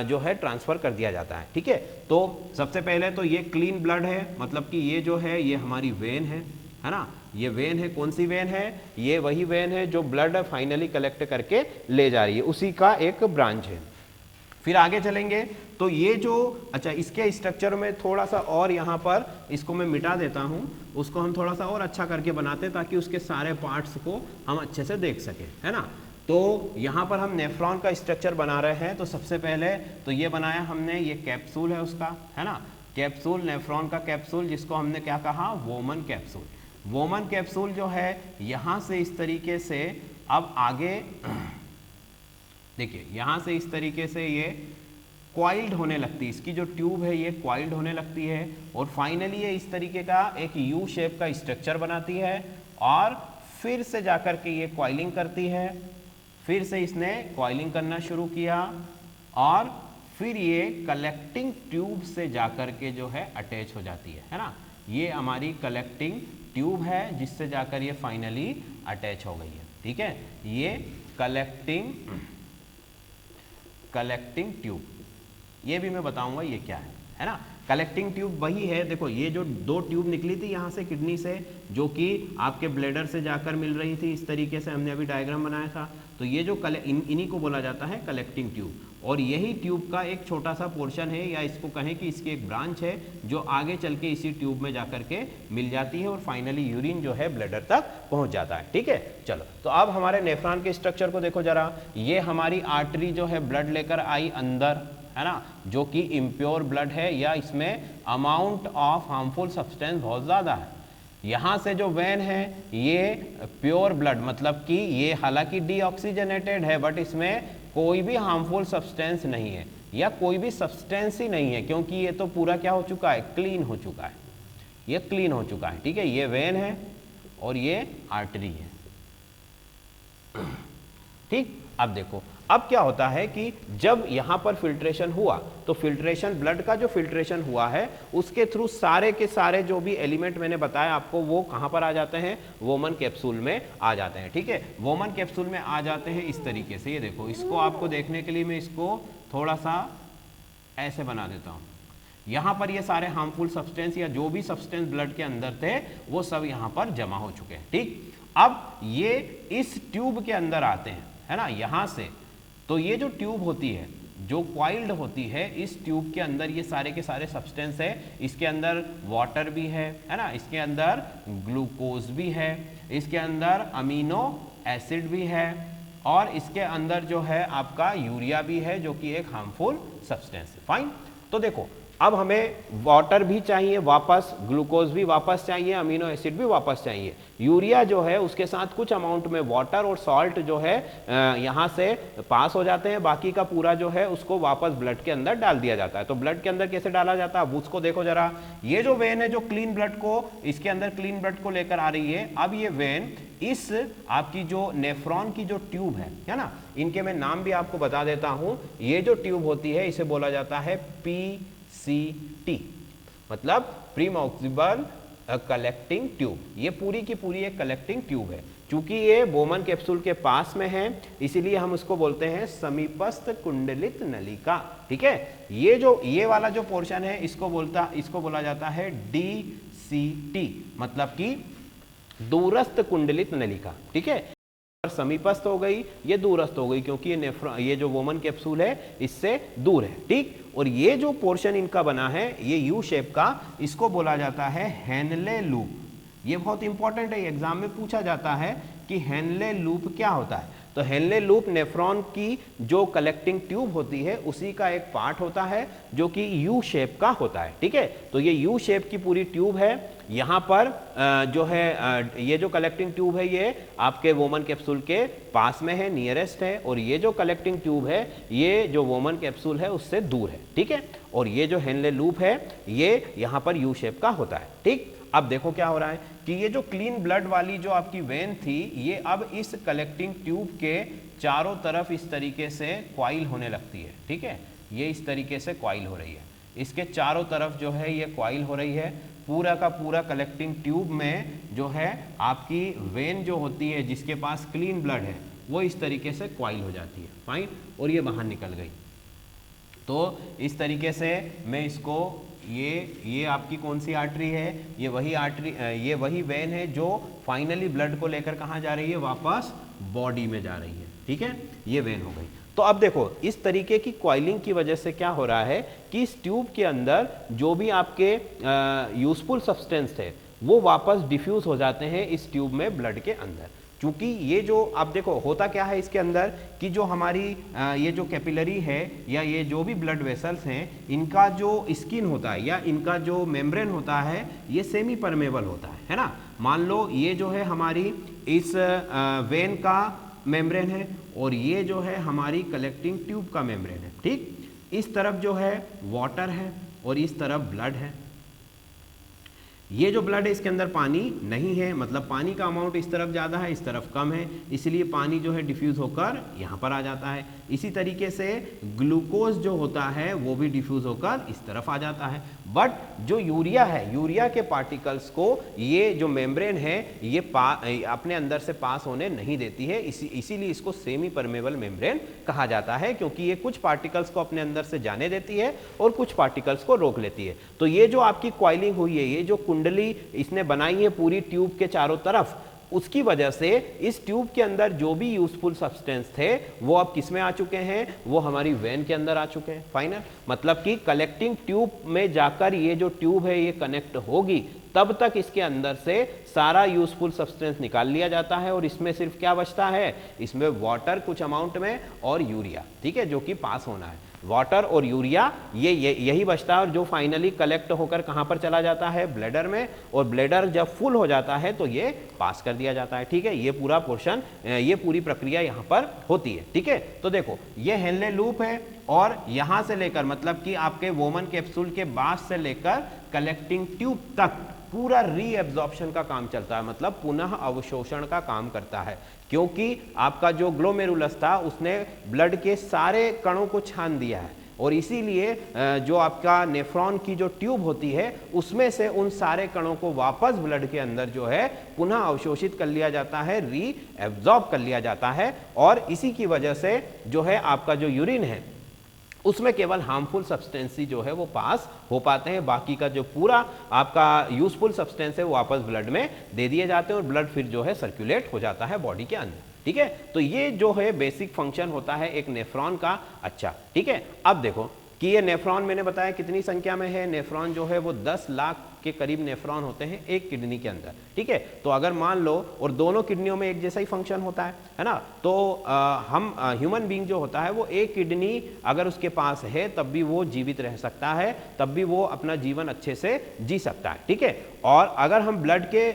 जो है ट्रांसफर कर दिया जाता है। ठीक है, तो सबसे पहले तो ये क्लीन ब्लड है, मतलब कि ये जो है ये हमारी वेन है ना, ये वेन है, कौन सी वेन है, ये वही वेन है जो ब्लड फाइनली कलेक्ट करके ले जा रही है, उसी का एक ब्रांच है। फिर आगे चलेंगे तो ये जो, अच्छा इसके स्ट्रक्चर में थोड़ा सा और यहाँ पर इसको मैं मिटा देता हूँ, उसको हम थोड़ा सा और अच्छा करके बनाते हैं ताकि उसके सारे पार्ट्स को हम अच्छे से देख सकें, है ना। तो यहाँ पर हम नेफ्रॉन का स्ट्रक्चर बना रहे हैं, तो सबसे पहले तो ये बनाया हमने, ये कैप्सूल है उसका, है ना, कैप्सूल, नेफ्रॉन का कैप्सूल, जिसको हमने क्या कहा, वोमन कैप्सूल। वोमन कैप्सूल जो है यहाँ से इस तरीके से अब आगे देखिए, यहाँ से इस तरीके से ये क्वाइल्ड होने लगती है, इसकी जो ट्यूब है ये क्वाइल्ड होने लगती है और फाइनली ये इस तरीके का एक यू शेप का स्ट्रक्चर बनाती है और फिर से जाकर के ये क्वाइलिंग करती है, फिर से इसने क्वाइलिंग करना शुरू किया और फिर ये कलेक्टिंग ट्यूब से जाकर के जो है अटैच हो जाती है ना, ये हमारी कलेक्टिंग ट्यूब है जिससे जाकर ये फाइनली अटैच हो गई है। ठीक है, ये कलेक्टिंग ट्यूब, ये भी मैं बताऊंगा ये क्या है ना। कलेक्टिंग ट्यूब वही है, देखो ये जो दो ट्यूब निकली थी यहाँ से किडनी से, जो कि आपके ब्लैडर से जाकर मिल रही थी, इस तरीके से हमने अभी डायग्राम बनाया था, तो ये जो इन्हीं को बोला जाता है कलेक्टिंग ट्यूब, और यही ट्यूब का एक छोटा सा पोर्शन है, या इसको कहें कि इसकी एक ब्रांच है जो आगे चल के इसी ट्यूब में जाकर के मिल जाती है और फाइनली यूरिन जो है ब्लैडर तक पहुंच जाता है। ठीक है, चलो तो अब हमारे नेफ्रॉन के स्ट्रक्चर को देखो जरा, ये हमारी आर्टरी जो है ब्लड लेकर आई अंदर, है ना, जो कि इम्प्योर ब्लड है या इसमें अमाउंट ऑफ हार्मफुल सब्सटेंस बहुत ज्यादा है। यहाँ से जो वेन है ये प्योर ब्लड, मतलब कि ये हालांकि डीऑक्सीजनेटेड है बट इसमें कोई भी हार्मफुल सब्सटेंस नहीं है या कोई भी सब्सटेंस ही नहीं है, क्योंकि ये तो पूरा क्या हो चुका है, क्लीन हो चुका है, ये क्लीन हो चुका है। ठीक है, ये वेन है और ये आर्टरी है। ठीक, अब देखो अब क्या होता है कि जब यहां पर फिल्ट्रेशन हुआ तो फिल्ट्रेशन, ब्लड का जो फिल्ट्रेशन हुआ है उसके थ्रू सारे के सारे जो भी एलिमेंट मैंने बताया आपको वो कहां पर आ जाते हैं, वोमन कैप्सूल में आ जाते हैं। ठीक है, वोमन कैप्सूल में आ जाते हैं इस तरीके से, ये देखो, इसको आपको देखने के लिए मैं इसको थोड़ा सा ऐसे बना देता हूं। यहां पर ये सारे हार्मफुल सब्सटेंस या जो भी सब्सटेंस ब्लड के अंदर थे वो सब यहां पर जमा हो चुके हैं। ठीक, अब ये इस ट्यूब के अंदर आते हैं, है ना, यहां से, तो ये जो ट्यूब होती है जो क्वाइल्ड होती है, इस ट्यूब के अंदर ये सारे के सारे सब्सटेंस है, इसके अंदर वाटर भी है ना, इसके अंदर ग्लूकोज भी है, इसके अंदर अमीनो एसिड भी है और इसके अंदर जो है आपका यूरिया भी है जो कि एक हार्मफुल सब्सटेंस है। फाइन, तो देखो अब हमें वाटर भी चाहिए वापस, ग्लूकोज भी वापस चाहिए, अमीनो एसिड भी वापस चाहिए। यूरिया जो है उसके साथ कुछ अमाउंट में वाटर और सॉल्ट जो है यहाँ से पास हो जाते हैं, बाकी का पूरा जो है उसको वापस ब्लड के अंदर डाल दिया जाता है। तो ब्लड के अंदर कैसे डाला जाता है अब उसको देखो जरा। ये जो वेन है जो क्लीन ब्लड को, इसके अंदर क्लीन ब्लड को लेकर आ रही है। अब ये वेन इस आपकी जो नेफ्रॉन की जो ट्यूब है ना, इनके मैं नाम भी आपको बता देता हूं। ये जो ट्यूब होती है इसे बोला जाता है PCT, मतलब प्रीमॉक्सिबल कलेक्टिंग ट्यूब। ये पूरी की पूरी एक कलेक्टिंग ट्यूब है। चूंकि ये बोमन कैप्सूल के पास में है इसीलिए हम उसको बोलते हैं समीपस्थ कुंडलित नलिका। ठीक है, ये वाला जो पोर्शन है इसको बोला जाता है DCT, मतलब कि दूरस्थ कुंडलित नलिका। ठीक है, समीपस्थ हो गई, ये दूरस्थ हो गई, क्योंकि ये जो वोमन कैप्सूल है इससे दूर है। ठीक, और ये जो पोर्शन इनका बना है ये यू शेप का, इसको बोला जाता है हेनले लूप। ये बहुत इंपॉर्टेंट है, एग्जाम में पूछा जाता है कि हेनले लूप क्या होता है। तो हेनले लूप नेफ्रॉन की जो कलेक्टिंग ट्यूब होती है उसी का एक पार्ट होता है जो कि यू शेप का होता है। ठीक है, तो ये यू शेप की पूरी ट्यूब है। यहाँ पर जो है ये जो कलेक्टिंग ट्यूब है ये आपके वोमन कैप्सूल के पास में है, नियरेस्ट है, और ये जो कलेक्टिंग ट्यूब है ये जो वोमन कैप्सूल है उससे दूर है। ठीक है, और ये जो हेनले लूप है ये यहाँ पर यू शेप का होता है। ठीक, अब देखो क्या हो रहा है कि ये जो क्लीन ब्लड वाली जो आपकी वेन थी ये अब इस कलेक्टिंग ट्यूब के चारों तरफ इस तरीके से क्वाइल होने लगती है। ठीक है, ये इस तरीके से क्वाइल हो रही है, इसके चारों तरफ जो है ये क्वाइल हो रही है। पूरा का पूरा कलेक्टिंग ट्यूब में जो है आपकी वेन जो होती है जिसके पास क्लीन ब्लड है वो इस तरीके से क्वाइल हो जाती है। फाइन, और ये बाहर निकल गई। तो इस तरीके से मैं इसको ये आपकी कौन सी आर्टरी है, ये वही आर्टरी, ये वही वेन है जो फाइनली ब्लड को लेकर कहाँ जा रही है, वापस बॉडी में जा रही है। ठीक है, ये वेन हो गई। तो अब देखो इस तरीके की क्वाइलिंग की वजह से क्या हो रहा है कि इस ट्यूब के अंदर जो भी आपके यूजफुल सब्सटेंस थे वो वापस डिफ्यूज हो जाते हैं इस ट्यूब में ब्लड के अंदर। क्योंकि ये जो आप देखो होता क्या है इसके अंदर कि जो हमारी ये जो कैपिलरी है या ये जो भी ब्लड वेसल्स हैं इनका जो स्किन होता है या इनका जो मेम्ब्रेन होता है ये सेमी परमेबल होता है ना। मान लो ये जो है हमारी इस वेन का मेम्ब्रेन है और ये जो है हमारी कलेक्टिंग ट्यूब का मेम्ब्रेन है। ठीक, इस तरफ जो है वाटर है और इस तरफ ब्लड है। ये जो ब्लड है इसके अंदर पानी नहीं है, मतलब पानी का अमाउंट इस तरफ ज़्यादा है इस तरफ कम है, इसलिए पानी जो है डिफ्यूज होकर यहाँ पर आ जाता है। इसी तरीके से ग्लूकोज जो होता है वो भी डिफ्यूज होकर इस तरफ आ जाता है। बट जो यूरिया है, यूरिया के पार्टिकल्स को ये जो मेम्ब्रेन है ये अपने अंदर से पास होने नहीं देती है, इसीलिए इसको सेमी परमेबल मेम्ब्रेन कहा जाता है, क्योंकि ये कुछ पार्टिकल्स को अपने अंदर से जाने देती है और कुछ पार्टिकल्स को रोक लेती है। तो ये जो आपकी क्वाइलिंग हुई है, ये जो कुंडली इसने बनाई है पूरी ट्यूब के चारों तरफ, उसकी वजह से इस ट्यूब के अंदर जो भी यूजफुल सब्सटेंस थे वो अब किस में आ चुके हैं, वो हमारी वेन के अंदर आ चुके हैं। फाइनल मतलब कि कलेक्टिंग ट्यूब में जाकर ये जो ट्यूब है ये कनेक्ट होगी, तब तक इसके अंदर से सारा यूजफुल सब्सटेंस निकाल लिया जाता है और इसमें सिर्फ क्या बचता है, इसमें वाटर कुछ अमाउंट में और यूरिया, ठीक है, जो कि पास होना है। वाटर और यूरिया यही बचता है और जो फाइनली कलेक्ट होकर कहां पर चला जाता है, ब्लैडर में, और ब्लैडर जब फुल हो जाता है तो ये पास कर दिया जाता है। ठीक है, ये पूरा पोर्शन, ये पूरी प्रक्रिया यहां पर होती है। ठीक है, तो देखो ये हेनले लूप है और यहां से लेकर मतलब कि आपके वोमन कैप्सूल के बास से लेकर कलेक्टिंग ट्यूब तक पूरा रीएब्जॉर्प्शन का काम चलता है, मतलब पुनः अवशोषण का काम करता है, क्योंकि आपका जो ग्लोमेरुलस था उसने ब्लड के सारे कणों को छान दिया है और इसीलिए जो आपका नेफ्रॉन की जो ट्यूब होती है उसमें से उन सारे कणों को वापस ब्लड के अंदर जो है पुनः अवशोषित कर लिया जाता है, रीएब्जॉर्ब कर लिया जाता है। और इसी की वजह से जो है आपका जो यूरिन है उसमें केवल हार्मफुल सब्सटेंस ही जो है वो पास हो पाते हैं, बाकी का जो पूरा आपका यूजफुल सब्सटेंस है वो वापस ब्लड में दे दिए जाते हैं और ब्लड फिर जो है सर्कुलेट हो जाता है बॉडी के अंदर। ठीक है, तो ये जो है बेसिक फंक्शन होता है एक नेफ्रॉन का। अच्छा, ठीक है, अब देखो कि ये नेफ्रॉन मैंने बताया कितनी संख्या में है, नेफ्रॉन जो है वो 10 लाख के करीब नेफ्रॉन होते हैं एक किडनी के अंदर, ठीक है। तो अगर मान लो और दोनों किडनियों में एक जैसा ही फंक्शन होता है ना, तो हम ह्यूमन बीइंग जो होता है वो एक किडनी अगर उसके पास है तब भी वो जीवित रह सकता है, तब भी वो अपना जीवन अच्छे से जी सकता है, ठीक है। और अगर हम ब्लड के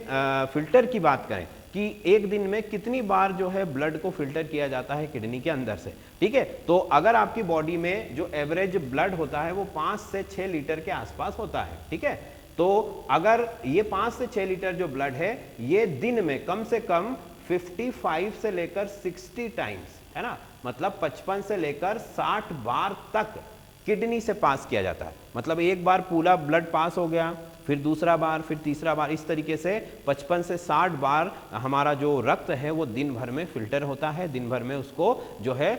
फिल्टर की बात करें कि एक दिन में कितनी बार जो है ब्लड को फिल्टर किया जाता है किडनी के अंदर से, ठीक है, तो अगर आपकी बॉडी में जो एवरेज ब्लड होता है वो 5 से 6 लीटर के आसपास होता है, ठीक है। तो अगर ये 5 से 6 लीटर जो ब्लड है ये दिन में कम से कम 55 से लेकर 60 टाइम्स, है ना, मतलब 55 से लेकर 60 बार तक किडनी से पास किया जाता है। मतलब एक बार पूरा ब्लड पास हो गया, फिर दूसरा बार, फिर तीसरा बार, इस तरीके से 55 से 60 बार हमारा जो रक्त है वो दिन भर में फिल्टर होता है, दिन भर में उसको जो है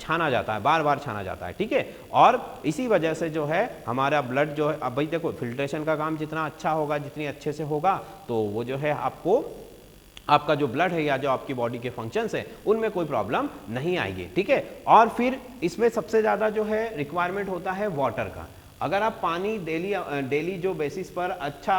छाना जाता है, बार बार छाना जाता है, ठीक है। और इसी वजह से जो है हमारा ब्लड जो है, अब भाई देखो फिल्ट्रेशन का काम जितना अच्छा होगा, जितनी अच्छे से होगा, तो वो जो है आपका जो ब्लड है या जो आपकी बॉडी के फंक्शंस है उनमें कोई प्रॉब्लम नहीं आएगी, ठीक है। और फिर इसमें सबसे ज़्यादा जो है रिक्वायरमेंट होता है वाटर का। अगर आप पानी डेली जो बेसिस पर अच्छा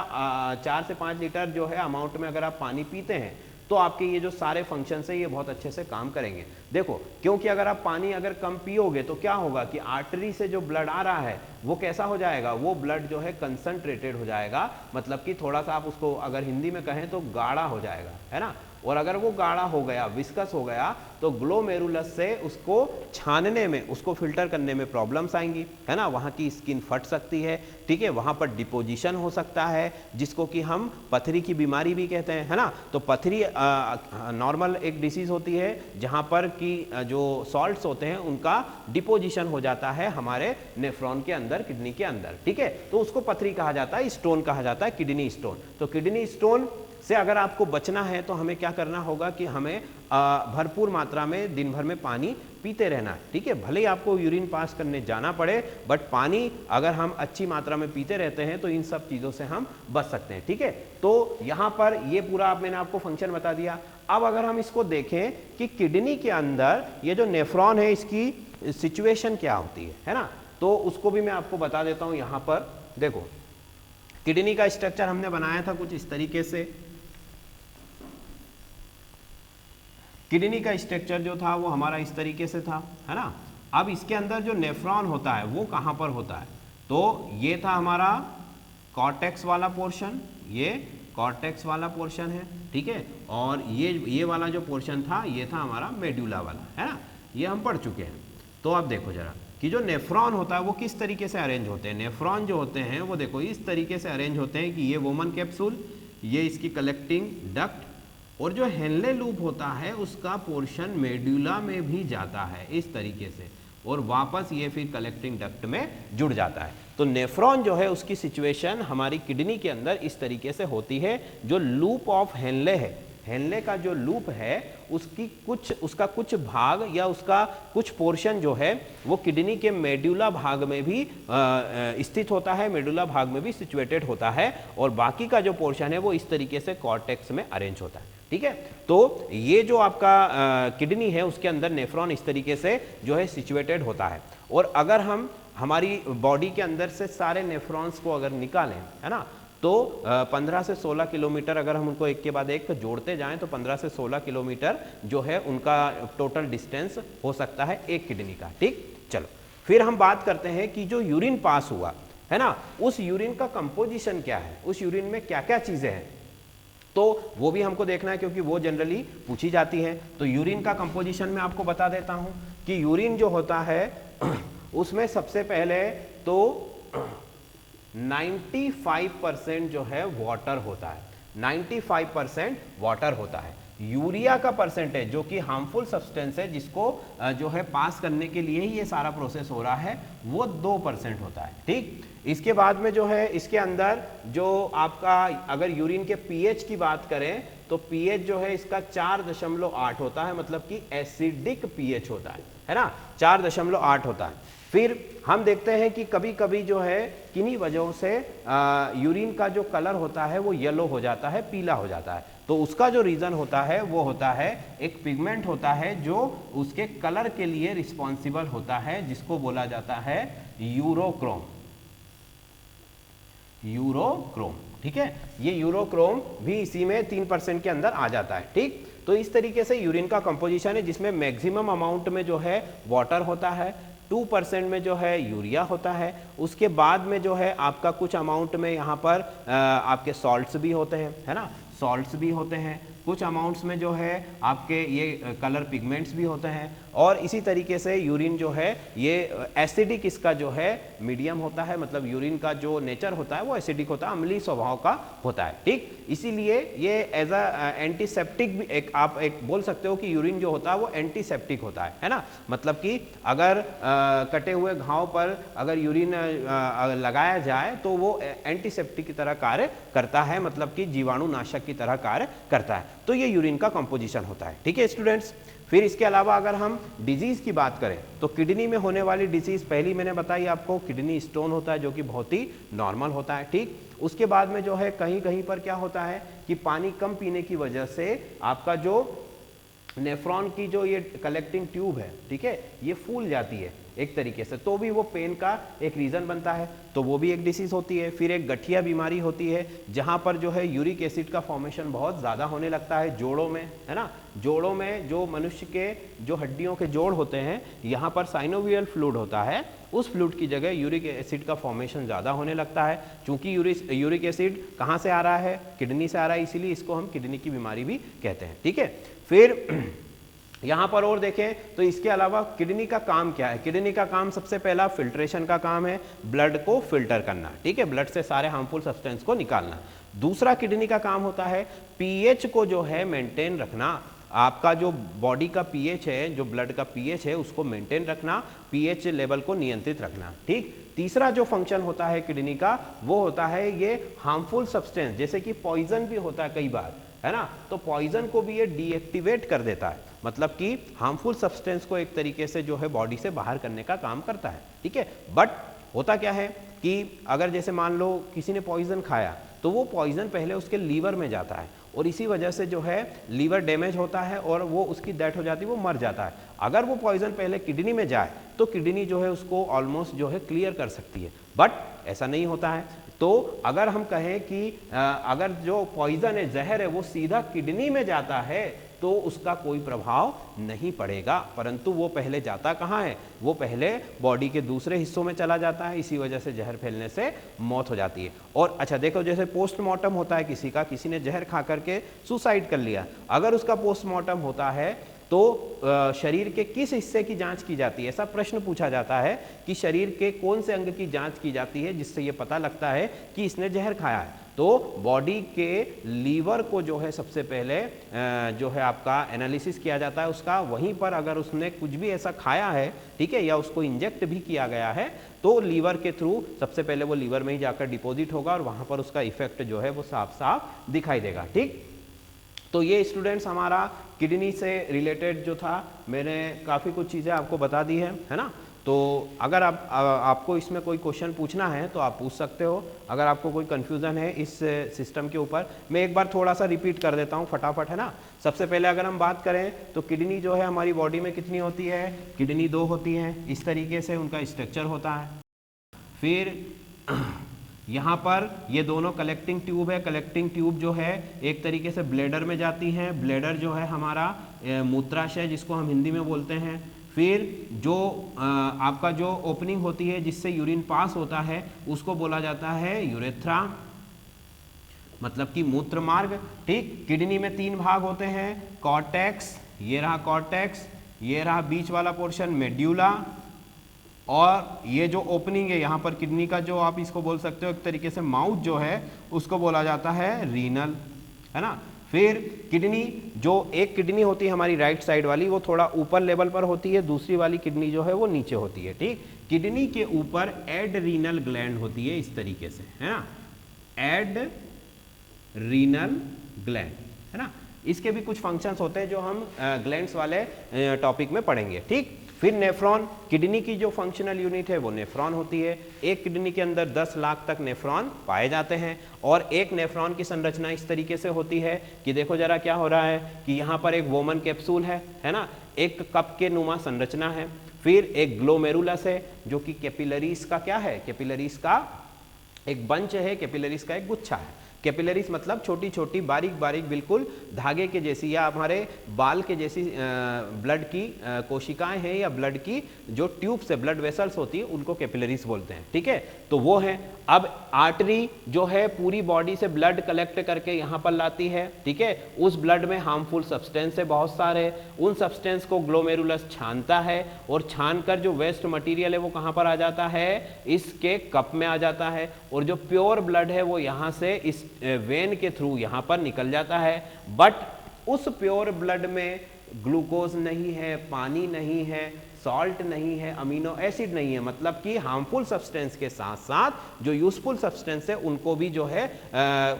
4 से 5 लीटर जो है अमाउंट में अगर आप पानी पीते हैं तो आपके ये जो सारे फंक्शंस है ये बहुत अच्छे से काम करेंगे। देखो, क्योंकि अगर आप पानी अगर कम पियोगे तो क्या होगा कि आर्टरी से जो ब्लड आ रहा है वो कैसा हो जाएगा, वो ब्लड जो है कंसंट्रेटेड हो जाएगा, मतलब कि थोड़ा सा आप उसको अगर हिंदी में कहें तो गाढ़ा हो जाएगा, है ना। और अगर वो गाढ़ा हो गया, विस्कस हो गया, तो ग्लोमेरुलस से उसको छानने में, उसको फिल्टर करने में प्रॉब्लम्स आएंगी, है ना। वहाँ की स्किन फट सकती है, ठीक है, वहाँ पर डिपोजिशन हो सकता है जिसको कि हम पथरी की बीमारी भी कहते हैं, है ना। तो पथरी नॉर्मल एक डिसीज होती है जहाँ पर कि जो सॉल्ट्स होते हैं उनका डिपोजिशन हो जाता है हमारे नेफ्रॉन के अंदर, किडनी के अंदर, ठीक है। तो उसको पथरी कहा जाता है, स्टोन कहा जाता है, किडनी स्टोन। तो किडनी स्टोन से अगर आपको बचना है तो हमें क्या करना होगा कि हमें भरपूर मात्रा में दिन भर में पानी पीते रहना है, ठीक है। भले ही आपको यूरिन पास करने जाना पड़े, बट पानी अगर हम अच्छी मात्रा में पीते रहते हैं तो इन सब चीज़ों से हम बच सकते हैं, ठीक है। तो यहाँ पर ये पूरा मैंने आपको फंक्शन बता दिया। अब अगर हम इसको देखें कि किडनी के अंदर ये जो नेफ्रॉन है इसकी सिचुएशन क्या होती है ना, तो उसको भी मैं आपको बता देता हूँ। यहाँ पर देखो, किडनी का स्ट्रक्चर हमने बनाया था कुछ इस तरीके से। किडनी का स्ट्रक्चर जो था वो हमारा इस तरीके से था, है ना। अब इसके अंदर जो नेफ्रॉन होता है वो कहाँ पर होता है, तो ये था हमारा कॉर्टेक्स वाला पोर्शन, ये कॉर्टेक्स वाला पोर्शन है, ठीक है। और ये वाला जो पोर्शन था ये था हमारा मेडुला वाला, है ना। ये हम पढ़ चुके हैं। तो अब देखो जरा कि जो नेफ्रॉन होता है वो किस तरीके से अरेंज होते हैं। नेफ्रॉन जो होते हैं वो देखो इस तरीके से अरेंज होते हैं कि ये वोमन कैप्सूल, ये इसकी कलेक्टिंग डक्ट, और जो हेनले लूप होता है उसका पोर्शन मेडुला में भी जाता है इस तरीके से, और वापस ये फिर कलेक्टिंग डक्ट में जुड़ जाता है। तो नेफ्रॉन जो है उसकी सिचुएशन हमारी किडनी के अंदर इस तरीके से होती है। जो लूप ऑफ हेनले है, हेनले का जो लूप है उसका कुछ भाग या उसका कुछ पोर्शन जो है वो किडनी के मेडुला भाग में भी स्थित होता है, मेडुला भाग में भी सिचुएटेड होता है, और बाकी का जो पोर्शन है वो इस तरीके से कॉर्टेक्स में अरेंज होता है, ठीक है। तो ये जो आपका किडनी है उसके अंदर नेफ्रॉन इस तरीके से जो है सिचुएटेड होता है। और अगर हम हमारी बॉडी के अंदर से सारे नेफ्रॉन्स को अगर निकालें, है ना, तो 15 से 16 किलोमीटर अगर हम उनको एक के बाद एक जोड़ते जाएं तो 15 से 16 किलोमीटर जो है उनका टोटल डिस्टेंस हो सकता है एक किडनी का, ठीक। चलो फिर हम बात करते हैं कि जो यूरिन पास हुआ है ना, उस यूरिन का कंपोजिशन क्या है, उस यूरिन में क्या क्या चीजें हैं, तो वो भी हमको देखना है क्योंकि वो जनरली पूछी जाती है। तो यूरिन का कंपोजिशन में आपको बता देता हूं कि यूरिन जो होता है उसमें सबसे पहले तो 95% जो है वाटर होता है, 95% वाटर होता है। यूरिया का परसेंटेज जो कि हार्मफुल सब्सटेंस है जिसको जो है पास करने के लिए ही ये सारा प्रोसेस हो रहा है, वो 2% होता है, ठीक। इसके बाद में जो है इसके अंदर जो आपका अगर यूरिन के पीएच की बात करें तो पीएच जो है इसका 4.8 होता है, मतलब कि एसिडिक पीएच होता है ना, 4.8 होता है। फिर हम देखते हैं कि कभी कभी जो है किन्हीं वजहों से यूरिन का जो कलर होता है वो येलो हो जाता है, पीला हो जाता है। तो उसका जो रीजन होता है वो होता है एक पिगमेंट होता है जो उसके कलर के लिए रिस्पॉन्सिबल होता है, जिसको बोला जाता है यूरोक्रोम। यूरोक्रोम, ठीक है। ये यूरोक्रोम भी इसी में 3% के अंदर आ जाता है, ठीक। तो इस तरीके से यूरिन का कंपोजिशन है, जिसमें मैक्सिमम अमाउंट में जो है वाटर होता है, 2% में जो है यूरिया होता है, उसके बाद में जो है आपका कुछ अमाउंट में यहाँ पर आपके सॉल्ट्स भी होते हैं, है ना, सॉल्ट्स भी होते हैं, कुछ अमाउंट्स में जो है आपके ये कलर पिगमेंट्स भी होते हैं, और इसी तरीके से यूरिन जो है ये एसिडिक इसका जो है मीडियम होता है, मतलब यूरिन का जो नेचर होता है वो एसिडिक होता है, अम्लीय स्वभाव का होता है, ठीक। इसीलिए ये एज अ एंटीसेप्टिक भी आप एक बोल सकते हो कि यूरिन जो होता है वो एंटीसेप्टिक होता है ना, मतलब कि अगर कटे हुए घाव पर अगर यूरिन लगाया जाए तो वो एंटीसेप्टिक की तरह कार्य करता है, मतलब कि जीवाणुनाशक की तरह कार्य करता है। तो ये यूरिन का कंपोजिशन होता है, ठीक है स्टूडेंट्स। फिर इसके अलावा अगर हम डिजीज की बात करें तो किडनी में होने वाली डिजीज पहली मैंने बताई आपको, किडनी स्टोन होता है जो कि बहुत ही नॉर्मल होता है, ठीक। उसके बाद में जो है कहीं कहीं पर क्या होता है कि पानी कम पीने की वजह से आपका जो नेफ्रॉन की जो ये कलेक्टिंग ट्यूब है, ठीक है, ये फूल जाती है एक तरीके से, तो भी वो पेन का एक रीज़न बनता है, तो वो भी एक डिसीज़ होती है। फिर एक गठिया बीमारी होती है जहाँ पर जो है यूरिक एसिड का फॉर्मेशन बहुत ज़्यादा होने लगता है जोड़ों में, है ना। जोड़ों में जो मनुष्य के जो हड्डियों के जोड़ होते हैं, यहाँ पर साइनोवियल फ्लूइड होता है, उस फ्लूइड की जगह यूरिक एसिड का फॉर्मेशन ज़्यादा होने लगता है। चूँकि यूरिक एसिड कहाँ से आ रहा है, किडनी से आ रहा है, इसीलिए इसको हम किडनी की बीमारी भी कहते हैं, ठीक है। फिर यहाँ पर और देखें तो इसके अलावा किडनी का काम क्या है, किडनी का काम सबसे पहला फिल्ट्रेशन का काम है, ब्लड को फिल्टर करना, ठीक है, ब्लड से सारे हार्मफुल सब्सटेंस को निकालना। दूसरा किडनी का काम होता है पीएच को जो है मेंटेन रखना, आपका जो बॉडी का पीएच है, जो ब्लड का पीएच है उसको मेंटेन रखना, पीएच लेवल को नियंत्रित रखना, ठीक। तीसरा जो फंक्शन होता है किडनी का वो होता है ये हार्मफुल सब्सटेंस, जैसे कि पॉइजन भी होता है कई बार, है ना, तो पॉइजन को भी ये डीएक्टिवेट कर देता है, मतलब कि हार्मफुल सब्सटेंस को एक तरीके से जो है बॉडी से बाहर करने का काम करता है, ठीक है। बट होता क्या है कि अगर जैसे मान लो किसी ने पॉइजन खाया तो वो पॉइजन पहले उसके लीवर में जाता है और इसी वजह से जो है लीवर डैमेज होता है और वो उसकी डेथ हो जाती है, वो मर जाता है। अगर वो पॉइजन पहले किडनी में जाए तो किडनी जो है उसको ऑलमोस्ट जो है क्लियर कर सकती है, बट ऐसा नहीं होता है। तो अगर हम कहें कि अगर जो पॉइजन है, जहर है, वो सीधा किडनी में जाता है तो उसका कोई प्रभाव नहीं पड़ेगा, परंतु वो पहले जाता कहाँ है, वो पहले बॉडी के दूसरे हिस्सों में चला जाता है, इसी वजह से जहर फैलने से मौत हो जाती है। और अच्छा देखो, जैसे पोस्टमार्टम होता है किसी का, किसी ने जहर खा करके सुसाइड कर लिया, अगर उसका पोस्टमार्टम होता है तो शरीर के किस हिस्से की जांच की जाती है, ऐसा प्रश्न पूछा जाता है कि शरीर के कौन से अंग की जांच की जाती है जिससे ये पता लगता है कि इसने जहर खाया है। तो बॉडी के लीवर को जो है सबसे पहले जो है आपका एनालिसिस किया जाता है उसका, वहीं पर अगर उसने कुछ भी ऐसा खाया है, ठीक है, या उसको इंजेक्ट भी किया गया है तो लीवर के थ्रू सबसे पहले वो लीवर में ही जाकर डिपॉजिट होगा और वहाँ पर उसका इफेक्ट जो है वो साफ साफ दिखाई देगा, ठीक। तो ये स्टूडेंट्स हमारा किडनी से रिलेटेड जो था, मैंने काफ़ी कुछ चीज़ें आपको बता दी है ना। तो अगर आपको इसमें कोई क्वेश्चन पूछना है तो आप पूछ सकते हो, अगर आपको कोई कन्फ्यूज़न है इस सिस्टम के ऊपर। मैं एक बार थोड़ा सा रिपीट कर देता हूँ फटाफट, है ना। सबसे पहले अगर हम बात करें तो किडनी जो है हमारी बॉडी में कितनी होती है, किडनी 2 होती हैं, इस तरीके से उनका स्ट्रक्चर होता है। फिर यहाँ पर ये दोनों कलेक्टिंग ट्यूब है, कलेक्टिंग ट्यूब जो है एक तरीके से ब्लैडर में जाती हैं, ब्लैडर जो है हमारा मूत्राशय जिसको हम हिंदी में बोलते हैं। फिर जो आपका जो ओपनिंग होती है जिससे यूरिन पास होता है उसको बोला जाता है यूरेथ्रा, मतलब कि मूत्र मार्ग, ठीक। किडनी में 3 भाग होते हैं, कॉर्टेक्स, ये रहा कॉर्टेक्स, ये रहा बीच वाला पोर्शन मेड्यूला, और ये जो ओपनिंग है यहाँ पर किडनी का, जो आप इसको बोल सकते हो एक तरीके से माउथ जो है उसको बोला जाता है रीनल, है ना। फिर किडनी, जो एक किडनी होती है हमारी राइट साइड वाली, वो थोड़ा ऊपर लेवल पर होती है, दूसरी वाली किडनी जो है वो नीचे होती है, ठीक। किडनी के ऊपर एड्रीनल ग्लैंड होती है इस तरीके से, है ना, एड्रीनल ग्लैंड, है ना। इसके भी कुछ फंक्शंस होते हैं जो हम ग्लैंड्स वाले टॉपिक में पढ़ेंगे, ठीक। फिर नेफ्रॉन, किडनी की जो फंक्शनल यूनिट है वो नेफ्रॉन होती है। एक किडनी के अंदर 10 लाख तक नेफ्रॉन पाए जाते हैं और एक नेफ्रॉन की संरचना इस तरीके से होती है कि देखो जरा क्या हो रहा है कि यहाँ पर एक वोमन कैप्सूल है ना, एक कप के नुमा संरचना है। फिर एक ग्लोमेरुलस है जो कि कैपिलरीज का क्या है, कैपिलरीज का एक बंच है, कैपिलरीज का एक गुच्छा है। कैपिलरीज मतलब छोटी छोटी बारीक बारीक बिल्कुल धागे के जैसी या हमारे बाल के जैसी ब्लड की कोशिकाएं हैं या ब्लड की जो ट्यूब से ब्लड वेसल्स होती है उनको कैपिलरीज बोलते हैं, ठीक है। तो वो है। अब आर्टरी जो है पूरी बॉडी से ब्लड कलेक्ट करके यहाँ पर लाती है, ठीक है। उस ब्लड में हार्मफुल सब्सटेंस है बहुत सारे, उन सब्सटेंस को ग्लोमेरुलस छानता है और छानकर जो वेस्ट मटेरियल है वो कहाँ पर आ जाता है, इसके कप में आ जाता है। और जो प्योर ब्लड है वो यहाँ से इस वेन के थ्रू यहाँ पर निकल जाता है। बट उस प्योर ब्लड में ग्लूकोज नहीं है, पानी नहीं है, सॉल्ट नहीं है, अमीनो एसिड नहीं है, मतलब कि हार्मफुल सब्सटेंस के साथ साथ जो यूजफुल सब्सटेंस है उनको भी जो है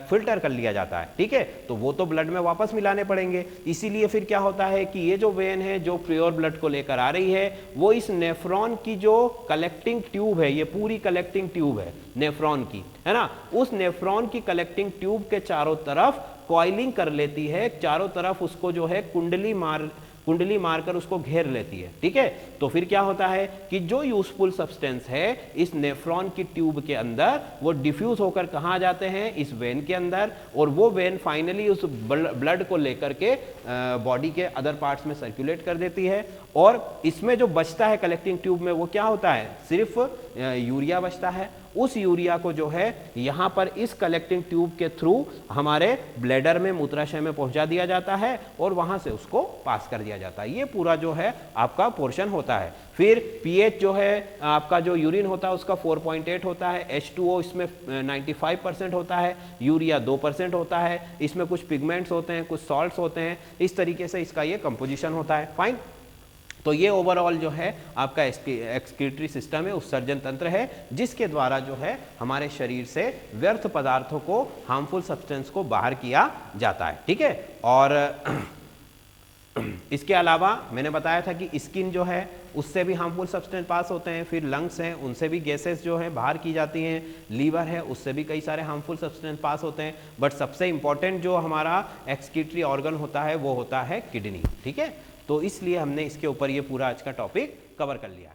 फिल्टर कर लिया जाता है, ठीक है। तो वो तो ब्लड में वापस मिलाने पड़ेंगे। इसीलिए फिर क्या होता है कि ये जो वेन है जो प्योर ब्लड को लेकर आ रही है वो इस नेफ्रॉन की जो कलेक्टिंग ट्यूब है, ये पूरी कलेक्टिंग ट्यूब है नेफ्रॉन की, है ना, उस नेफ्रॉन की कलेक्टिंग ट्यूब के चारों तरफ कॉइलिंग कर लेती है, चारों तरफ उसको जो है कुंडली मारकर उसको घेर लेती है, ठीक है। तो फिर क्या होता है कि जो यूजफुल सब्सटेंस है इस नेफ्रॉन की ट्यूब के अंदर वो डिफ्यूज होकर कहाँ जाते हैं, इस वेन के अंदर, और वो वेन फाइनली उस ब्लड को लेकर के बॉडी के अदर पार्ट्स में सर्कुलेट कर देती है। और इसमें जो बचता है कलेक्टिंग ट्यूब में वो क्या होता है, सिर्फ यूरिया बचता है। उस यूरिया को जो है यहाँ पर इस कलेक्टिंग ट्यूब के थ्रू हमारे ब्लैडर में मूत्राशय में पहुंचा दिया जाता है और वहां से उसको पास कर दिया जाता है। ये पूरा जो है आपका पोर्शन होता है। फिर पीएच जो है आपका जो यूरिन होता है उसका 4.8 होता है, H2O इसमें 95% होता है, यूरिया 2% होता है, इसमें कुछ पिगमेंट्स होते हैं, कुछ सॉल्ट्स होते हैं, इस तरीके से इसका ये कंपोजिशन होता है। फाइन। तो ये ओवरऑल जो है आपका एक्सक्रीटरी सिस्टम है, उत्सर्जन तंत्र है, जिसके द्वारा जो है हमारे शरीर से व्यर्थ पदार्थों को, हार्मफुल सब्सटेंस को बाहर किया जाता है, ठीक है। और इसके अलावा मैंने बताया था कि स्किन जो है उससे भी हार्मफुल सब्सटेंस पास होते हैं, फिर लंग्स हैं उनसे भी गैसेस जो है बाहर की जाती हैं, लीवर है उससे भी कई सारे हार्मफुल सब्सटेंस पास होते हैं। बट सबसे इंपॉर्टेंट जो हमारा एक्सक्रीटरी ऑर्गन होता है वो होता है किडनी, ठीक है। तो इसलिए हमने इसके ऊपर ये पूरा आज का टॉपिक कवर कर लिया।